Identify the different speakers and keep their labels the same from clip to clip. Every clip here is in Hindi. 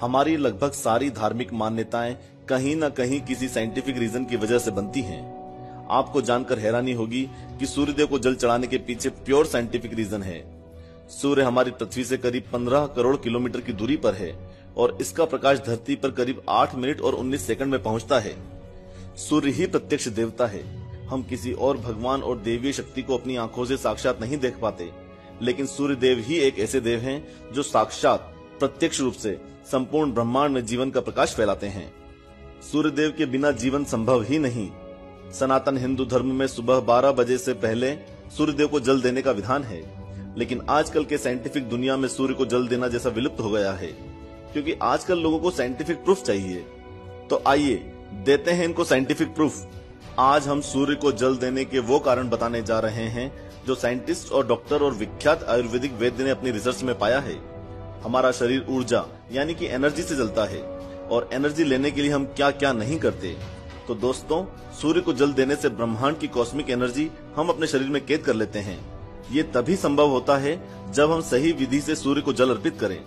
Speaker 1: हमारी लगभग सारी धार्मिक मान्यताएं कहीं न कहीं किसी साइंटिफिक रीजन की वजह से बनती हैं। आपको जानकर हैरानी होगी कि सूर्यदेव को जल चढ़ाने के पीछे प्योर साइंटिफिक रीजन है। सूर्य हमारी पृथ्वी से करीब 15 करोड़ किलोमीटर की दूरी पर है और इसका प्रकाश धरती पर करीब 8 मिनट और 19 सेकंड में पहुंचता है। सूर्य ही प्रत्यक्ष देवता है। हम किसी और भगवान और देवीय शक्ति को अपनी आंखों से साक्षात नहीं देख पाते, लेकिन सूर्य देव ही एक ऐसे देव हैं जो साक्षात प्रत्यक्ष रूप से संपूर्ण ब्रह्मांड में जीवन का प्रकाश फैलाते हैं। सूर्य देव के बिना जीवन संभव ही नहीं। सनातन हिंदू धर्म में सुबह 12 बजे से पहले सूर्य देव को जल देने का विधान है, लेकिन आजकल के साइंटिफिक दुनिया में सूर्य को जल देना जैसा विलुप्त हो गया है, क्योंकि आजकल लोगों को साइंटिफिक प्रूफ चाहिए। तो आइए देते हैं इनको साइंटिफिक प्रूफ। आज हम सूर्य को जल देने के वो कारण बताने जा रहे हैं जो साइंटिस्ट और डॉक्टर और विख्यात आयुर्वेदिक वैद्य ने अपनी रिसर्च में पाया है। हमारा शरीर ऊर्जा यानी कि एनर्जी से जलता है और एनर्जी लेने के लिए हम क्या क्या नहीं करते। तो दोस्तों, सूर्य को जल देने से ब्रह्मांड की कॉस्मिक एनर्जी हम अपने शरीर में कैद कर लेते हैं। ये तभी संभव होता है जब हम सही विधि से सूर्य को जल अर्पित करें।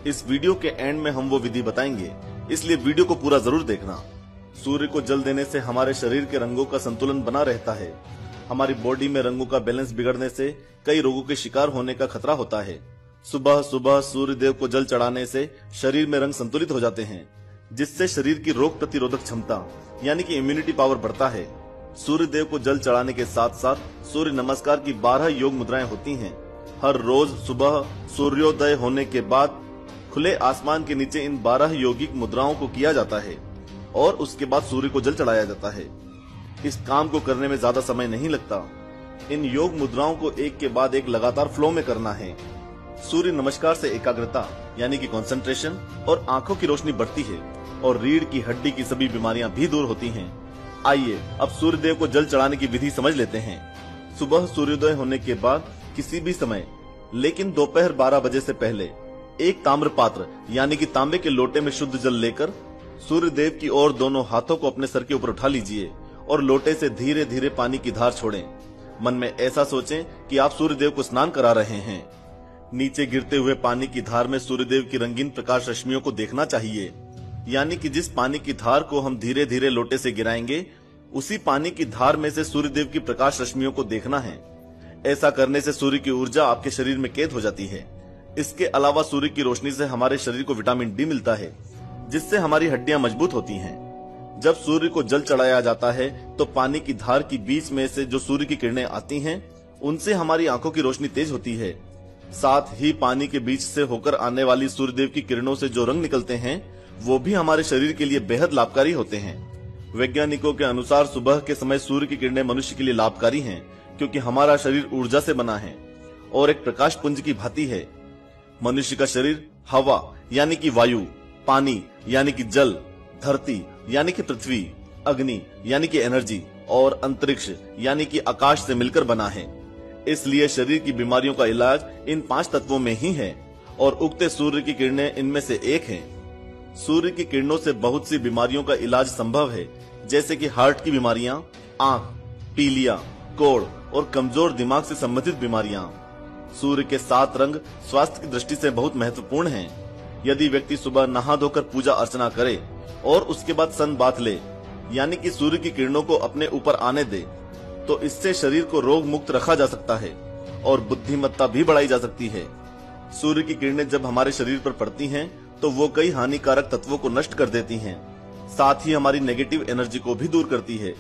Speaker 1: इस वीडियो के एंड में हम वो विधि बताएंगे, इसलिए वीडियो को पूरा जरूर देखना। सूर्य को जल देने से हमारे शरीर के रंगों का संतुलन बना रहता है। हमारी बॉडी में रंगों का बैलेंस बिगड़ने से कई रोगों के शिकार होने का खतरा होता है। सुबह सुबह सूर्य देव को जल चढ़ाने से शरीर में रंग संतुलित हो जाते हैं, जिससे शरीर की रोग प्रतिरोधक क्षमता यानी कि इम्यूनिटी पावर बढ़ता है। सूर्य देव को जल चढ़ाने के साथ साथ सूर्य नमस्कार की 12 योग मुद्राएं होती हैं। हर रोज सुबह सूर्योदय होने के बाद खुले आसमान के नीचे इन 12 योगिक मुद्राओं को किया जाता है और उसके बाद सूर्य को जल चढ़ाया जाता है। इस काम को करने में ज्यादा समय नहीं लगता। इन योग मुद्राओं को एक के बाद एक लगातार फ्लो में करना है। सूर्य नमस्कार से एकाग्रता यानी कि कंसंट्रेशन और आंखों की रोशनी बढ़ती है और रीढ़ की हड्डी की सभी बीमारियां भी दूर होती हैं। आइए अब सूर्य देव को जल चढ़ाने की विधि समझ लेते हैं। सुबह सूर्योदय होने के बाद किसी भी समय, लेकिन दोपहर 12 बजे से पहले एक ताम्र पात्र यानी कि तांबे के लोटे में शुद्ध जल लेकर सूर्य देव की ओर दोनों हाथों को अपने सर के ऊपर उठा लीजिए और लोटे से धीरे धीरे पानी की धार छोड़ें। मन में ऐसा सोचें कि आप सूर्य देव को स्नान करा रहे हैं। नीचे गिरते हुए पानी की धार में सूर्य देव की रंगीन प्रकाश रश्मियों को देखना चाहिए, यानी कि जिस पानी की धार को हम धीरे धीरे लोटे से गिराएंगे, उसी पानी की धार में से सूर्य देव की प्रकाश रश्मियों को देखना है। ऐसा करने से सूर्य की ऊर्जा आपके शरीर में कैद हो जाती है। इसके अलावा सूर्य की रोशनी से हमारे शरीर को विटामिन डी मिलता है, जिससे हमारी हड्डियां मजबूत होती हैं। जब सूर्य को जल चढ़ाया जाता है तो पानी की धार की बीच में से जो सूर्य की किरणें आती हैं, उनसे हमारी आंखों की रोशनी तेज होती है। साथ ही पानी के बीच से होकर आने वाली सूर्यदेव की किरणों से जो रंग निकलते हैं, वो भी हमारे शरीर के लिए बेहद लाभकारी होते हैं। वैज्ञानिकों के अनुसार सुबह के समय सूर्य की किरणें मनुष्य के लिए लाभकारी हैं, क्योंकि हमारा शरीर ऊर्जा से बना है और एक प्रकाश पुंज की भांति है। मनुष्य का शरीर हवा यानी कि वायु, पानी यानी कि जल, धरती यानी कि पृथ्वी, अग्नि यानी कि एनर्जी और अंतरिक्ष यानी कि आकाश से मिलकर बना है। इसलिए शरीर की बीमारियों का इलाज इन 5 तत्वों में ही है और उगते सूर्य की किरणें इनमें से एक हैं। सूर्य की किरणों से बहुत सी बीमारियों का इलाज संभव है, जैसे कि हार्ट की बीमारियां, आंख, पीलिया, कोढ़ और कमजोर दिमाग से संबंधित बीमारियां। सूर्य के 7 रंग स्वास्थ्य की दृष्टि से बहुत महत्वपूर्ण हैं। यदि व्यक्ति सुबह नहा धोकर पूजा अर्चना करे और उसके बाद सन बाथ ले, यानी कि सूर्य की किरणों को अपने ऊपर आने दे, तो इससे शरीर को रोग मुक्त रखा जा सकता है और बुद्धिमत्ता भी बढ़ाई जा सकती है। सूर्य की किरणें जब हमारे शरीर पर पड़ती हैं, तो वो कई हानिकारक तत्वों को नष्ट कर देती हैं, साथ ही हमारी नेगेटिव एनर्जी को भी दूर करती है।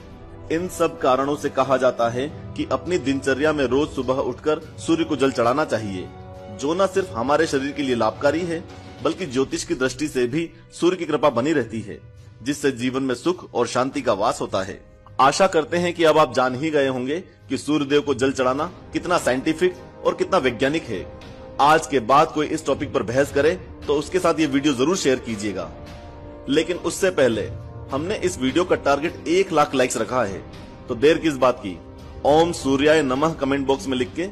Speaker 1: इन सब कारणों से कहा जाता है कि अपनी दिनचर्या में रोज सुबह उठकर सूर्य को जल चढ़ाना चाहिए, जो न सिर्फ हमारे शरीर के लिए लाभकारी है, बल्कि ज्योतिष की दृष्टि से भी सूर्य की कृपा बनी रहती है, जिससे जीवन में सुख और शांति का वास होता है। आशा करते हैं कि अब आप जान ही गए होंगे कि सूर्य देव को जल चढ़ाना कितना साइंटिफिक और कितना वैज्ञानिक है। आज के बाद कोई इस टॉपिक पर बहस करे तो उसके साथ ये वीडियो जरूर शेयर कीजिएगा। लेकिन उससे पहले हमने इस वीडियो का टारगेट 1 लाख लाइक्स रखा है, तो देर किस बात की। ओम सूर्याय नमः कमेंट बॉक्स में लिख के